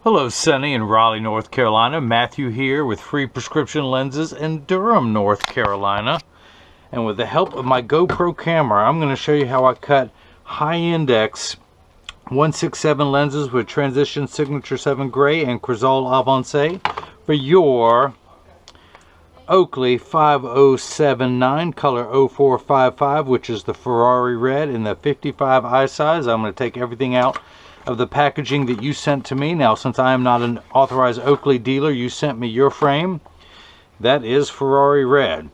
Hello, Sonny in Raleigh, North Carolina. Matthew here with Free Prescription Lenses in Durham, North Carolina. And with the help of my GoPro camera, I'm going to show you how I cut high index 167 lenses with Transition Signature 7 Gray and Crizal Avance for your Oakley 5079 color 0455, which is the Ferrari red in the 55 eye size. I'm going to take everything out of the packaging that you sent to me. Now, since I am not an authorized Oakley dealer, you sent me your frame. That is Ferrari red.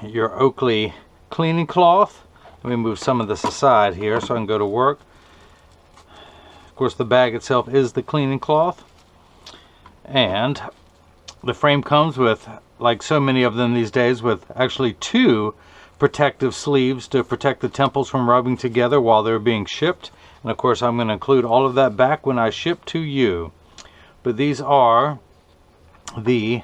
Your Oakley cleaning cloth. Let me move some of this aside here so I can go to work. Of course, the bag itself is the cleaning cloth. And the frame comes with, like so many of them these days, with actually two protective sleeves to protect the temples from rubbing together while they're being shipped. And of course, I'm going to include all of that back when I ship to you. But these are the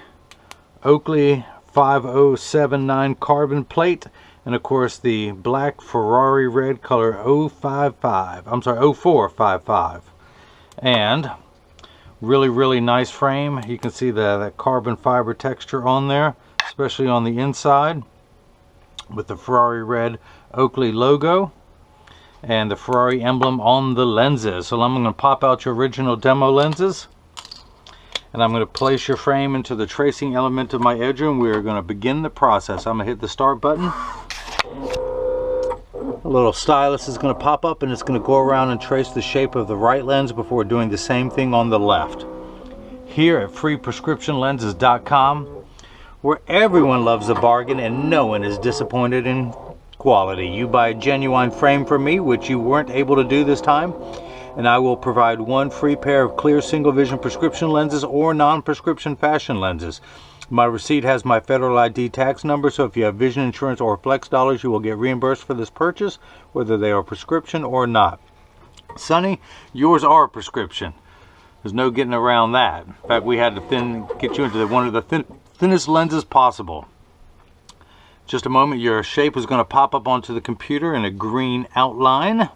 Oakley 5079 carbon plate, and of course the black Ferrari red color 0455. And really nice frame. You can see that carbon fiber texture on there, especially on the inside, with the Ferrari red Oakley logo and the Ferrari emblem on the lenses. So I'm going to pop out your original demo lenses, and I'm going to place your frame into the tracing element of my edger, and we are going to begin the process. I'm going to hit the start button. A little stylus is going to pop up, and it's going to go around and trace the shape of the right lens before doing the same thing on the left. Here at freeprescriptionlenses.com, where everyone loves a bargain and no one is disappointed in quality. You buy a genuine frame from me, which you weren't able to do this time, and I will provide one free pair of clear single vision prescription lenses or non-prescription fashion lenses. My receipt has my federal ID tax number, so if you have vision insurance or flex dollars, you will get reimbursed for this purchase, whether they are prescription or not. Sonny, yours are prescription. There's no getting around that. In fact, we had to get you into one of the thinnest lenses possible. Just a moment, your shape is going to pop up onto the computer in a green outline.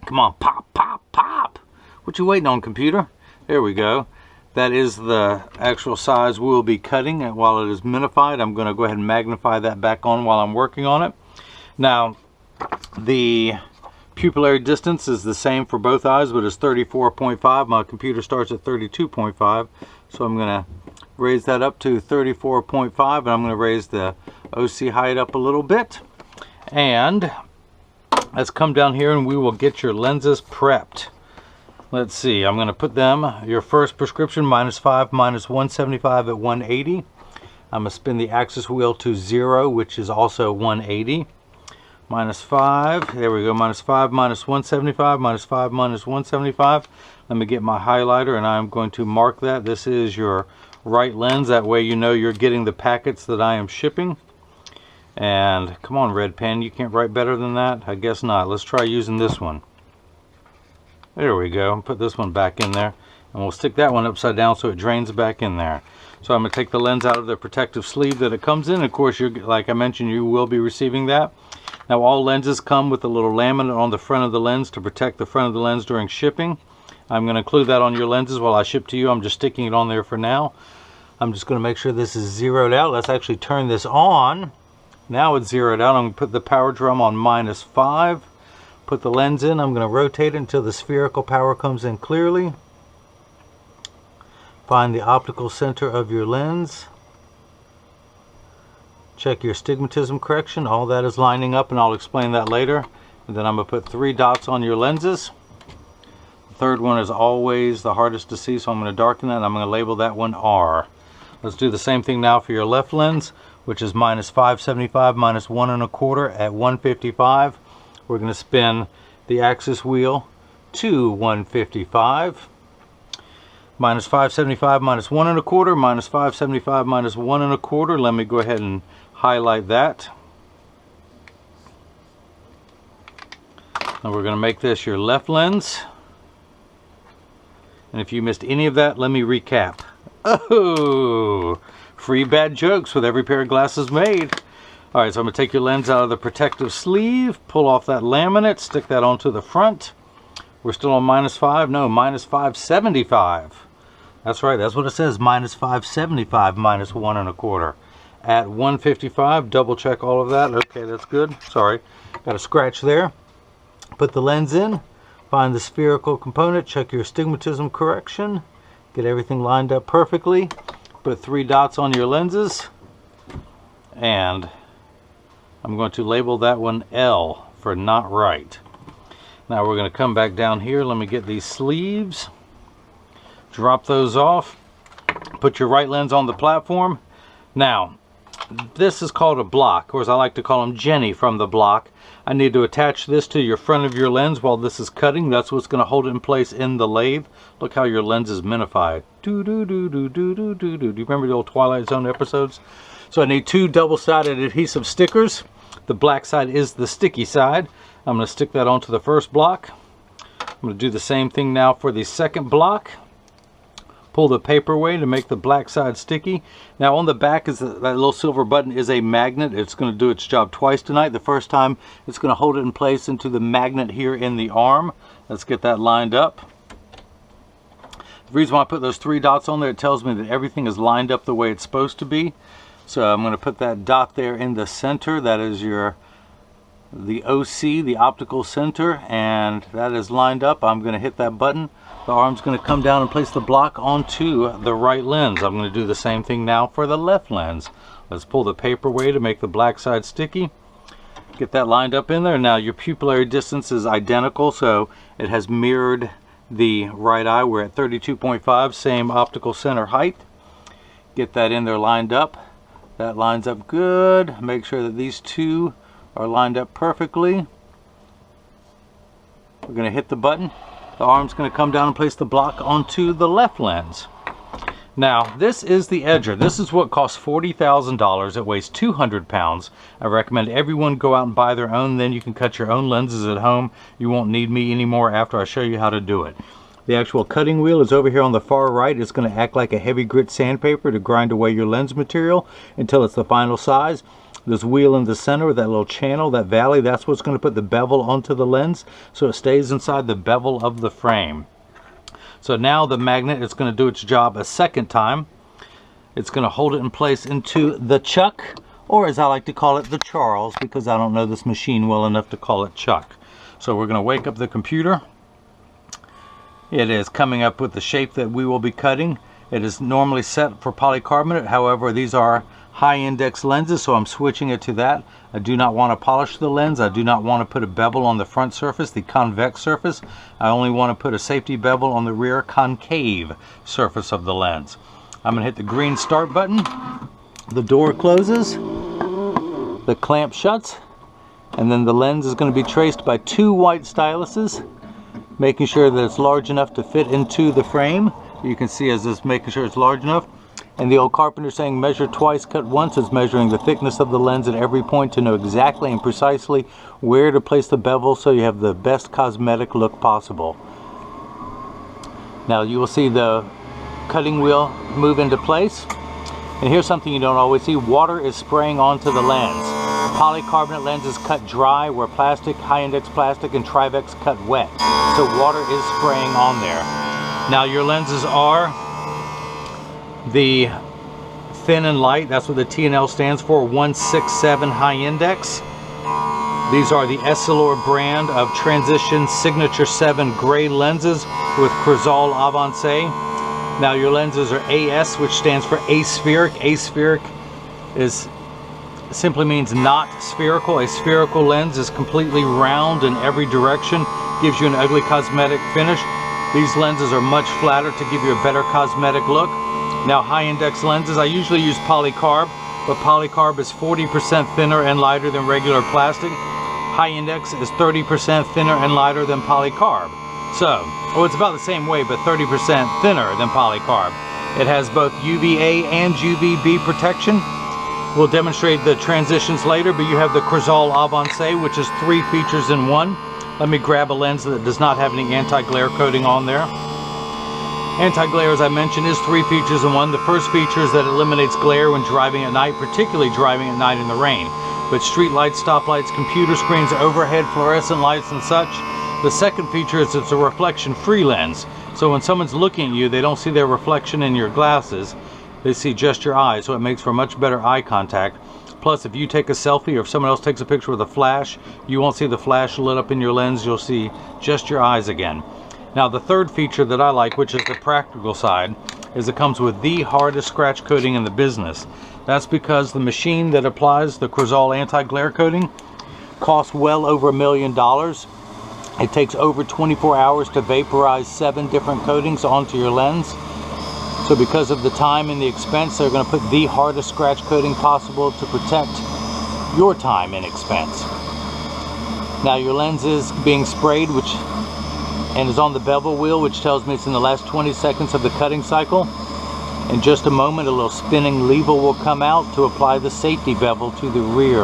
Come on, pop. What you waiting on, computer? There we go. That is the actual size we'll be cutting. And while it is minified, I'm going to go ahead and magnify that back on while I'm working on it. Now, the pupillary distance is the same for both eyes, but it's 34.5. My computer starts at 32.5, so I'm going to raise that up to 34.5, and I'm going to raise the OC height up a little bit. And let's come down here and we will get your lenses prepped. Let's see, I'm going to put them, your first prescription, -5, -175 at 180. I'm going to spin the axis wheel to 0, which is also 180. -5, there we go, -5, -175, -5, -175. Let me get my highlighter and I'm going to mark that. This is your right lens. That way you know you're getting the packets that I am shipping. And come on, red pen, you can't write better than that? I guess not. Let's try using this one. There we go. Put this one back in there, and we'll stick that one upside down so it drains back in there. So I'm going to take the lens out of the protective sleeve that it comes in. Of course, like I mentioned, you will be receiving that. Now, all lenses come with a little laminate on the front of the lens to protect the front of the lens during shipping. I'm going to include that on your lenses while I ship to you. I'm just sticking it on there for now. I'm just going to make sure this is zeroed out. Let's actually turn this on. Now it's zeroed out. I'm going to put the power drum on -5. Put the lens in. I'm going to rotate it until the spherical power comes in clearly. Find the optical center of your lens. Check your stigmatism correction. All that is lining up, and I'll explain that later. And then I'm going to put 3 dots on your lenses. The third one is always the hardest to see, so I'm going to darken that, and I'm going to label that one R. Let's do the same thing now for your left lens, which is -575, -1.25 at 155. We're going to spin the axis wheel to 155. -575, -1.25, -575, -1.25. Let me go ahead and highlight that. And we're going to make this your left lens. And if you missed any of that, let me recap. Oh, free bad jokes with every pair of glasses made. Alright, so I'm going to take your lens out of the protective sleeve, pull off that laminate, stick that onto the front, We're still on -5? No, -575. That's right, that's what it says, -575, -1 1/4. At 155, double check all of that. Okay, that's good. Sorry, got a scratch there. Put the lens in, find the spherical component, check your astigmatism correction, get everything lined up perfectly. Put 3 dots on your lenses, and I'm going to label that one L for not right. Now we're going to come back down here. Let me get these sleeves, drop those off, put your right lens on the platform. Now this is called a block, or as I like to call them, Jenny from the block. I need to attach this to your front of your lens while this is cutting. That's what's going to hold it in place in the lathe. Look how your lens is minified. Do do do do do do do do. Do you remember the old Twilight Zone episodes? So I need 2 double-sided adhesive stickers. The black side is the sticky side. I'm going to stick that onto the first block. I'm going to do the same thing now for the second block. Pull the paper away to make the black side sticky. Now on the back is that little silver button is a magnet. It's going to do its job twice tonight. The first time it's going to hold it in place into the magnet here in the arm. Let's get that lined up. The reason why I put those 3 dots on there, it tells me that everything is lined up the way it's supposed to be. So I'm going to put that dot there in the center. That is the OC, the optical center, and that is lined up. I'm going to hit that button. The arm's going to come down and place the block onto the right lens. I'm going to do the same thing now for the left lens. Let's pull the paper away to make the black side sticky. Get that lined up in there. Now your pupillary distance is identical, so it has mirrored the right eye. We're at 32.5, same optical center height. Get that in there lined up. That lines up good. Make sure that these 2 are lined up perfectly. We're going to hit the button. The arm's going to come down and place the block onto the left lens. Now this is the edger. This is what costs $40,000. It weighs 200 pounds. I recommend everyone go out and buy their own. Then you can cut your own lenses at home. You won't need me anymore after I show you how to do it. The actual cutting wheel is over here on the far right. It's going to act like a heavy grit sandpaper to grind away your lens material until it's the final size. This wheel in the center, that little channel, that valley, that's what's going to put the bevel onto the lens so it stays inside the bevel of the frame. So now the magnet is going to do its job a second time. It's going to hold it in place into the chuck, or as I like to call it, the Charles, because I don't know this machine well enough to call it chuck. So we're going to wake up the computer. It is coming up with the shape that we will be cutting. It is normally set for polycarbonate. However, these are high index lenses, so I'm switching it to that. I do not want to polish the lens. I do not want to put a bevel on the front surface, the convex surface. I only want to put a safety bevel on the rear concave surface of the lens. I'm going to hit the green start button. The door closes, the clamp shuts, and then the lens is going to be traced by 2 white styluses, making sure that it's large enough to fit into the frame. You can see as it's making sure it's large enough. And the old carpenter saying measure twice, cut once is measuring the thickness of the lens at every point to know exactly and precisely where to place the bevel so you have the best cosmetic look possible. Now you will see the cutting wheel move into place. And here's something you don't always see. Water is spraying onto the lens. Polycarbonate lenses cut dry, where plastic, high index plastic, and Trivex cut wet. So water is spraying on there. Now your lenses are the thin and light. That's what the T&L stands for, 167 high index. These are the Essilor brand of Transition Signature 7 gray lenses with Crizal Avance. Now your lenses are AS, which stands for aspheric. Aspheric simply means not spherical. A spherical lens is completely round in every direction, gives you an ugly cosmetic finish. These lenses are much flatter to give you a better cosmetic look. Now high index lenses, I usually use polycarb, but polycarb is 40% thinner and lighter than regular plastic. High index is 30% thinner and lighter than polycarb. So, it's about the same way, but 30% thinner than polycarb. It has both UVA and UVB protection. We'll demonstrate the transitions later, but you have the Crizal Avance, which is 3 features in one. Let me grab a lens that does not have any anti-glare coating on there. Anti-glare, as I mentioned, is 3 features in one. The first feature is that it eliminates glare when driving at night, particularly driving at night in the rain. But street lights, stoplights, computer screens, overhead fluorescent lights and such, The second feature is it's a reflection-free lens. So when someone's looking at you, they don't see their reflection in your glasses. They see just your eyes, so it makes for much better eye contact. Plus, if you take a selfie or if someone else takes a picture with a flash, you won't see the flash lit up in your lens. You'll see just your eyes again. Now, the third feature that I like, which is the practical side, is it comes with the hardest scratch coating in the business. That's because the machine that applies the Crizal anti-glare coating costs well over $1 million. It takes over 24 hours to vaporize 7 different coatings onto your lens. So because of the time and the expense, they're going to put the hardest scratch coating possible to protect your time and expense. Now your lens is being sprayed, and is on the bevel wheel, which tells me it's in the last 20 seconds of the cutting cycle. In just a moment, a little spinning lever will come out to apply the safety bevel to the rear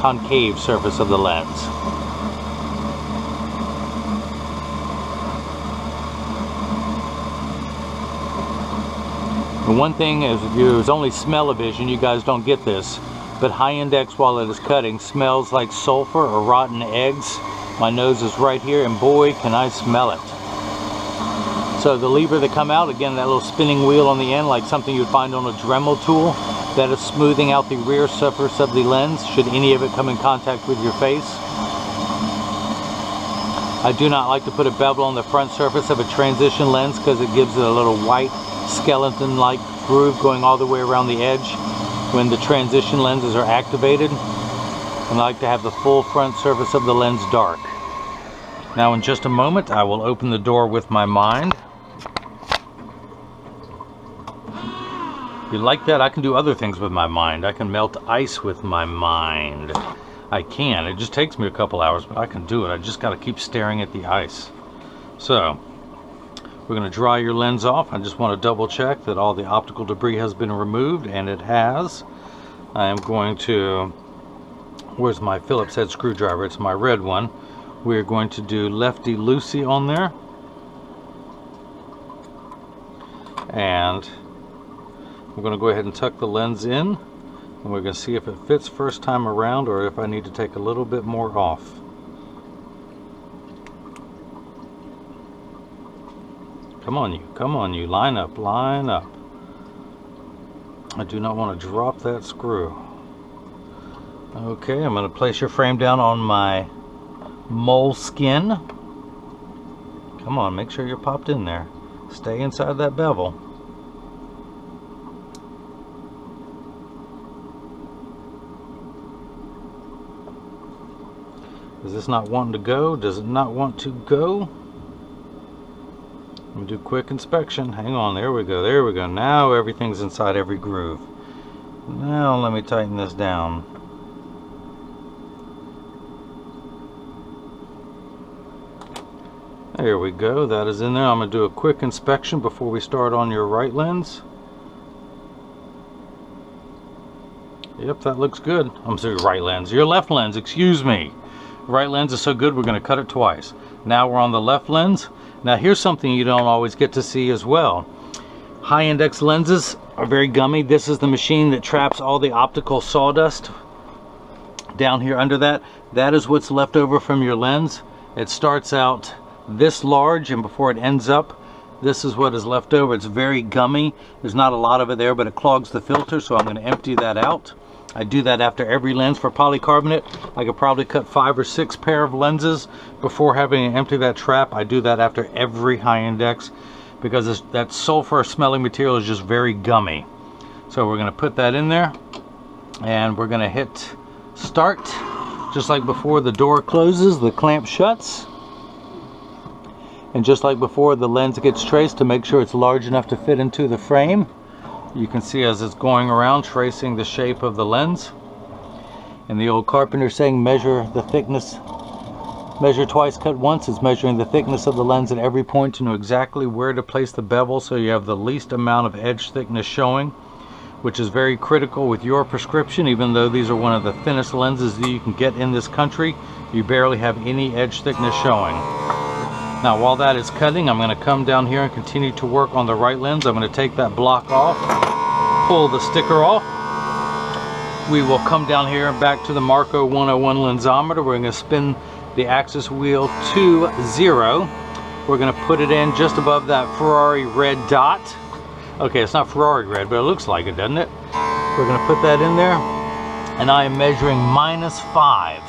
concave surface of the lens. And one thing is, if there's only smell-o-vision, you guys don't get this, but high index while it is cutting smells like sulfur or rotten eggs. My nose is right here, and boy, can I smell it. So the lever that come out, again, that little spinning wheel on the end, like something you'd find on a Dremel tool, that is smoothing out the rear surface of the lens, should any of it come in contact with your face. I do not like to put a bevel on the front surface of a transition lens because it gives it a little white skeleton-like groove going all the way around the edge when the transition lenses are activated. And I like to have the full front surface of the lens dark. Now in just a moment, I will open the door with my mind. If you like that, I can do other things with my mind. I can melt ice with my mind. I can. It just takes me a couple hours, but I can do it. I just got to keep staring at the ice. So, we're going to dry your lens off. I just want to double check that all the optical debris has been removed, and it has. I am going to, where's my Phillips head screwdriver? It's my red one. We're going to do lefty-loosey on there. And we're going to go ahead and tuck the lens in. And we're going to see if it fits first time around or if I need to take a little bit more off. Come on you, line up, line up. I do not want to drop that screw. Okay, I'm going to place your frame down on my moleskin. Come on, make sure you're popped in there. Stay inside that bevel. Is this not wanting to go? Does it not want to go? Let me do quick inspection. Hang on, there we go, there we go. Now everything's inside every groove. Now let me tighten this down. There we go, that is in there. I'm going to do a quick inspection before we start on your right lens. Yep, that looks good. I'm sorry, right lens. Your left lens, excuse me. Right lens is so good, we're going to cut it twice. Now we're on the left lens. Now here's something you don't always get to see as well. High index lenses are very gummy. This is the machine that traps all the optical sawdust down here under that. That is what's left over from your lens. It starts out this large, and before it ends up, this is what is left over. It's very gummy. There's not a lot of it there, but it clogs the filter, so I'm going to empty that out. I do that after every lens. For polycarbonate, I could probably cut 5 or 6 pair of lenses before having to empty that trap. I do that after every high index because that sulfur smelling material is just very gummy. So we're going to put that in there, and we're going to hit start. Just like before, the door closes, the clamp shuts. And just like before, the lens gets traced to make sure it's large enough to fit into the frame. You can see as it's going around, tracing the shape of the lens. And the old carpenter saying, measure the thickness, measure twice, cut once. It's measuring the thickness of the lens at every point to know exactly where to place the bevel so you have the least amount of edge thickness showing, which is very critical with your prescription. Even though these are one of the thinnest lenses that you can get in this country, you barely have any edge thickness showing. Now while that is cutting, I'm going to come down here and continue to work on the right lens. I'm going to take that block off, pull the sticker off. We will come down here and back to the Marco 101 lensometer. We're going to spin the axis wheel to 0. We're going to put it in just above that Ferrari red dot. Okay, it's not Ferrari red, but it looks like it, doesn't it? We're going to put that in there, and I am measuring -5.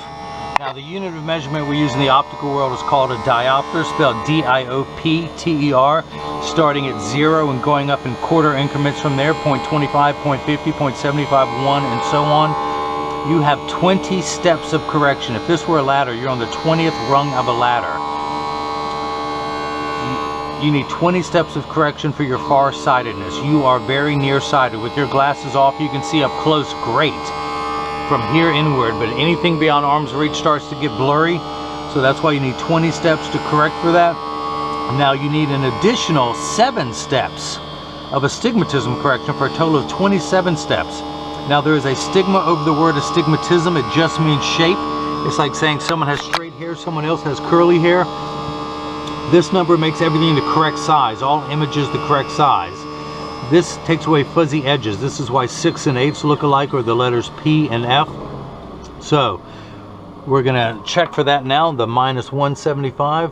Now, the unit of measurement we use in the optical world is called a diopter, spelled D-I-O-P-T-E-R, starting at 0 and going up in quarter increments from there, 0.25, 0.50, 0.75, 1, and so on. You have 20 steps of correction. If this were a ladder, you're on the 20th rung of a ladder. You need 20 steps of correction for your far-sightedness. You are very nearsighted. With your glasses off, you can see up close great from here inward, but anything beyond arm's reach starts to get blurry, so that's why you need 20 steps to correct for that. Now you need an additional 7 steps of astigmatism correction for a total of 27 steps. Now there is a stigma over the word astigmatism. It just means shape. It's like saying someone has straight hair, someone else has curly hair. This number makes everything the correct size, all images the correct size. This takes away fuzzy edges. This is why 6 and 8s look alike, or the letters P and F. So we're going to check for that now, the -175,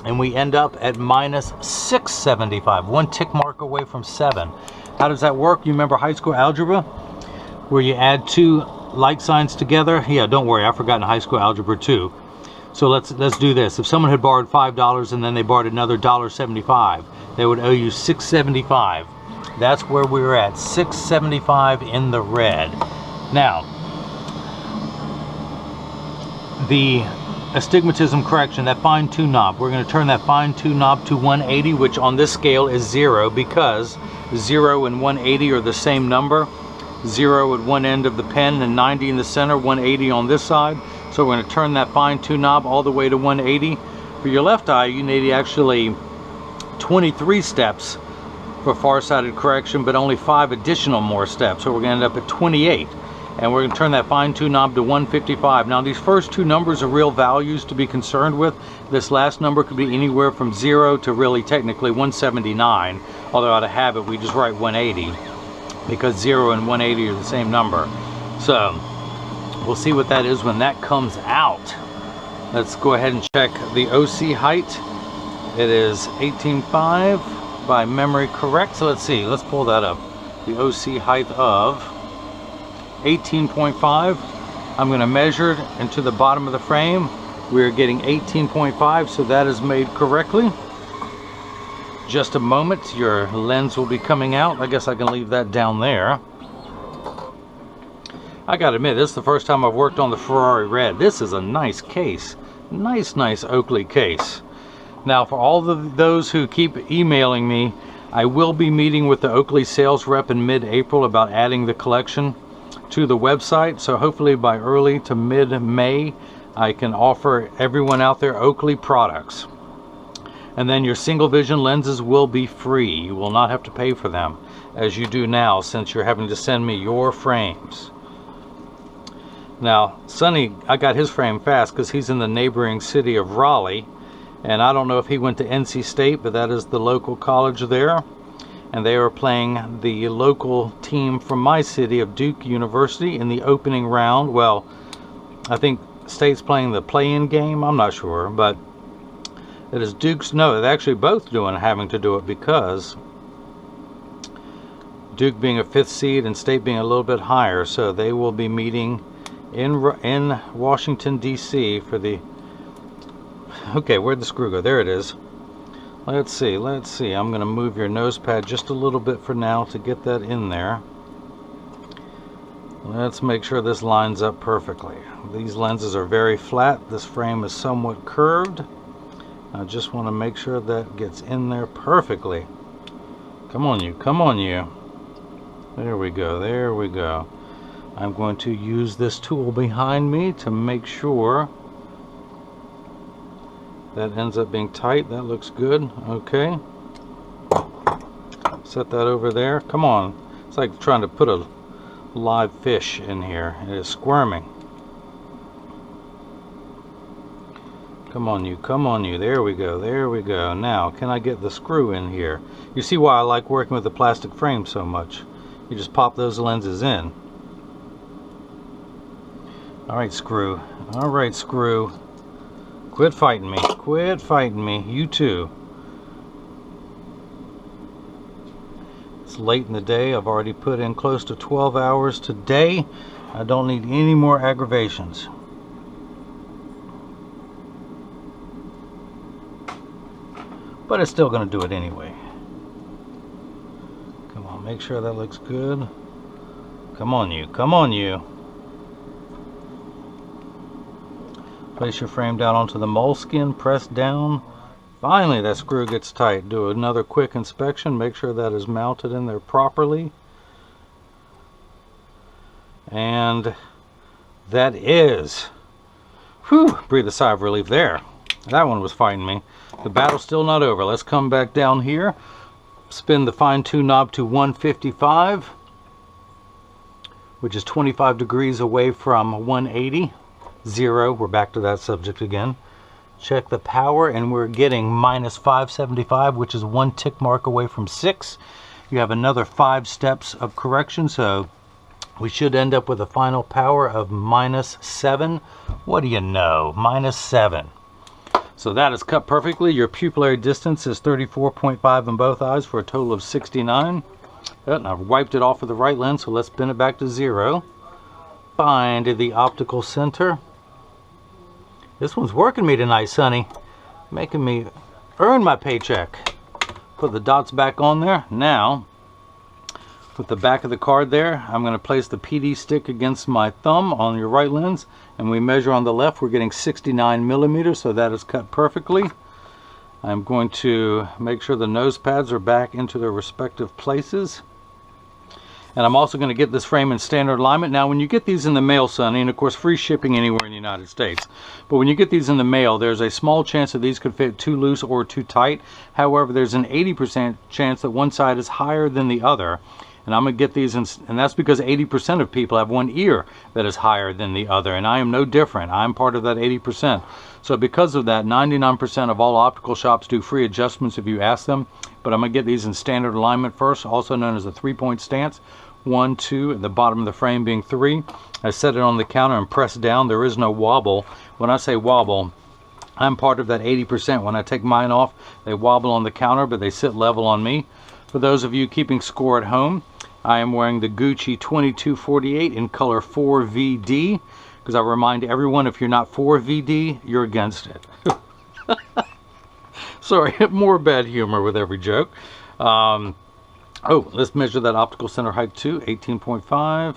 and we end up at -675, one tick mark away from 7. How does that work? You remember high school algebra, where you add 2 like signs together? Yeah, don't worry, I forgot in high school algebra too. So let's do this. If someone had borrowed $5 and then they borrowed another $1.75, they would owe you $6.75. That's where we're at, $6.75 in the red. Now, the astigmatism correction, that fine-tune knob, we're going to turn that fine-tune knob to 180, which on this scale is 0, because 0 and 180 are the same number. 0 at one end of the pen and 90 in the center, 180 on this side. So we're going to turn that fine-tune knob all the way to 180. For your left eye, you need actually 23 steps for far-sighted correction, but only 5 additional more steps. So we're going to end up at 28. And we're going to turn that fine-tune knob to 155. Now these first 2 numbers are real values to be concerned with. This last number could be anywhere from 0 to really technically 179. Although out of habit, we just write 180. Because 0 and 180 are the same number. So we'll see what that is when that comes out. Let's go ahead and check the OC height. It is 18.5 by memory correct. So let's see, let's pull that up. The OC height of 18.5. I'm going to measure it into the bottom of the frame. We're getting 18.5, so that is made correctly. Just a moment, your lens will be coming out. I guess I can leave that down there. I gotta admit, this is the first time I've worked on the Ferrari red. This is a nice case. Nice Oakley case. Now, for all of those who keep emailing me, I will be meeting with the Oakley sales rep in mid-April about adding the collection to the website. So hopefully by early to mid-May, I can offer everyone out there Oakley products. And then your single vision lenses will be free. You will not have to pay for them as you do now, since you're having to send me your frames. Now, Sonny, I got his frame fast because he's in the neighboring city of Raleigh. And I don't know if he went to NC State, but that is the local college there. And they are playing the local team from my city of Duke University in the opening round. Well, I think State's playing the play-in game. I'm not sure, but it is Duke's. No, they're actually both having to do it, because Duke being a 5th seed and State being a little bit higher, so they will be meeting in Washington D.C. for the. Okay, where'd the screw go? There it is. Let's see. I'm going to move your nose pad just a little bit for now to get that in there. Let's make sure this lines up perfectly. These lenses are very flat. This frame is somewhat curved. I just want to make sure that gets in there perfectly. Come on you, come on you. There we go, there we go. I'm going to use this tool behind me to make sure that ends up being tight. That looks good. Okay. Set that over there. Come on. It's like trying to put a live fish in here. It is squirming. Come on you, come on you. There we go, there we go. Now, can I get the screw in here? You see why I like working with the plastic frame so much. You just pop those lenses in. Alright, screw. Alright, screw. Quit fighting me. Quit fighting me. You too. It's late in the day. I've already put in close to 12 hours today. I don't need any more aggravations. But it's still going to do it anyway. Come on, make sure that looks good. Come on, you. Come on, you. Place your frame down onto the moleskin, press down. Finally, that screw gets tight. Do another quick inspection. Make sure that is mounted in there properly. And that is. Whew, breathe a sigh of relief there. That one was fighting me. The battle's still not over. Let's come back down here. Spin the fine tune knob to 155, which is 25 degrees away from 180. 0. We're back to that subject again. Check the power, and we're getting minus 575, which is 1 tick mark away from 6. You have another 5 steps of correction, so we should end up with a final power of minus 7. What do you know? Minus 7. So that is cut perfectly. Your pupillary distance is 34.5 in both eyes for a total of 69. And I've wiped it off with the right lens, so let's spin it back to 0. Find the optical center. This one's working me tonight, Sonny. Making me earn my paycheck. Put the dots back on there. Now, with the back of the card there, I'm going to place the PD stick against my thumb on your right lens, and we measure on the left. We're getting 69 millimeters, so that is cut perfectly. I'm going to make sure the nose pads are back into their respective places. And I'm also going to get this frame in standard alignment. Now, when you get these in the mail, Sonny, and of course free shipping anywhere in the United States, but when you get these in the mail, there's a small chance that these could fit too loose or too tight. However, there's an 80% chance that one side is higher than the other. And I'm going to get these in, and that's because 80% of people have one ear that is higher than the other, and I am no different. I'm part of that 80%. So because of that, 99% of all optical shops do free adjustments if you ask them. But I'm going to get these in standard alignment first, also known as a 3-point stance. 1, 2, at the bottom of the frame being 3. I set it on the counter and press down. There is no wobble. When I say wobble, I'm part of that 80%. When I take mine off, they wobble on the counter, but they sit level on me. For those of you keeping score at home, I am wearing the Gucci 2248 in color 4VD, because I remind everyone, if you're not 4VD, you're against it. Sorry, more bad humor with every joke. Oh, let's measure that optical center height too. 18.5,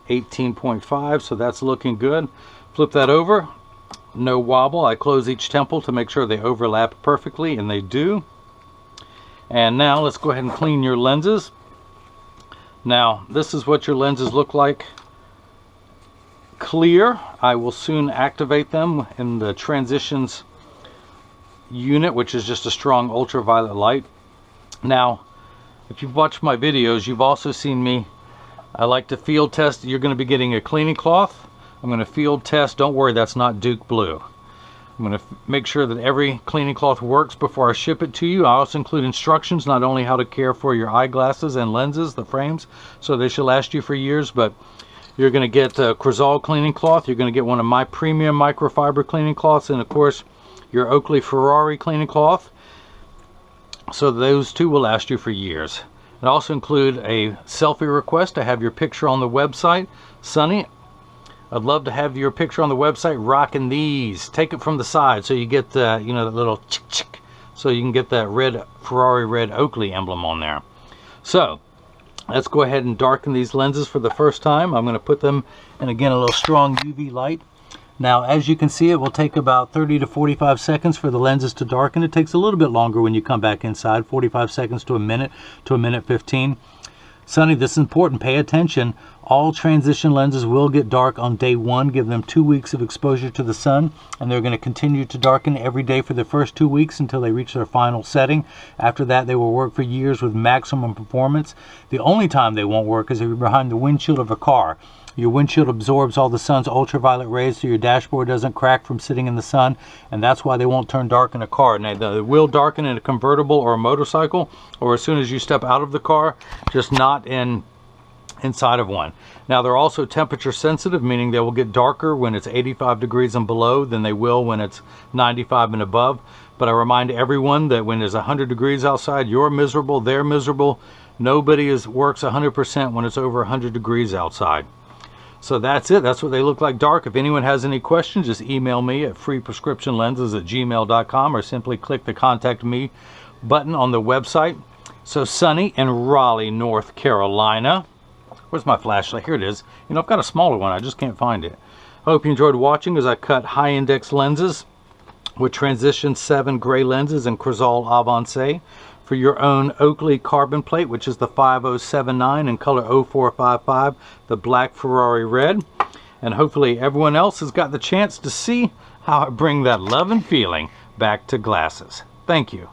18.5, so that's looking good. Flip that over. No wobble. I close each temple to make sure they overlap perfectly, and they do. And now let's go ahead and clean your lenses. Now, this is what your lenses look like clear. I will soon activate them in the transitions unit, which is just a strong ultraviolet light. Now, if you've watched my videos, you've also seen me, I like to field test. You're going to be getting a cleaning cloth. I'm going to field test. Don't worry, that's not Duke Blue. I'm going to make sure that every cleaning cloth works before I ship it to you. I also include instructions, not only how to care for your eyeglasses and lenses, the frames, so they should last you for years, but you're going to get a Crizal cleaning cloth. You're going to get one of my premium microfiber cleaning cloths, and of course, your Oakley Ferrari cleaning cloth. So those two will last you for years. I also include a selfie request to have your picture on the website. Sonny, I'd love to have your picture on the website rocking these. Take it from the side so you get the, you know, that little chick chick, so you can get that red Ferrari red Oakley emblem on there. So let's go ahead and darken these lenses for the first time. I'm going to put them in, again, a little strong UV light. Now, as you can see, it will take about 30 to 45 seconds for the lenses to darken. It takes a little bit longer when you come back inside, 45 seconds to a minute 15. Sonny, this is important. Pay attention. All transition lenses will get dark on day 1. Give them 2 weeks of exposure to the sun, and they're going to continue to darken every day for the first 2 weeks until they reach their final setting. After that, they will work for years with maximum performance. The only time they won't work is if you're behind the windshield of a car. Your windshield absorbs all the sun's ultraviolet rays, so your dashboard doesn't crack from sitting in the sun, and that's why they won't turn dark in a car. Now, they will darken in a convertible or a motorcycle, or as soon as you step out of the car, just not in inside of one. Now they're also temperature sensitive, meaning they will get darker when it's 85 degrees and below than they will when it's 95 and above. But I remind everyone that when there's 100 degrees outside, you're miserable, they're miserable. Nobody works 100% when it's over 100 degrees outside. So that's it. That's what they look like dark. If anyone has any questions, just email me at freeprescriptionlenses@gmail.com or simply click the contact me button on the website. So Sonny in Raleigh, North Carolina. Where's my flashlight? Here it is. You know, I've got a smaller one. I just can't find it. I hope you enjoyed watching as I cut high index lenses with Transition 7 gray lenses and Crizal Avance for your own Oakley carbon plate, which is the 5079 in color 0455, the black Ferrari red. And hopefully everyone else has got the chance to see how I bring that love and feeling back to glasses. Thank you.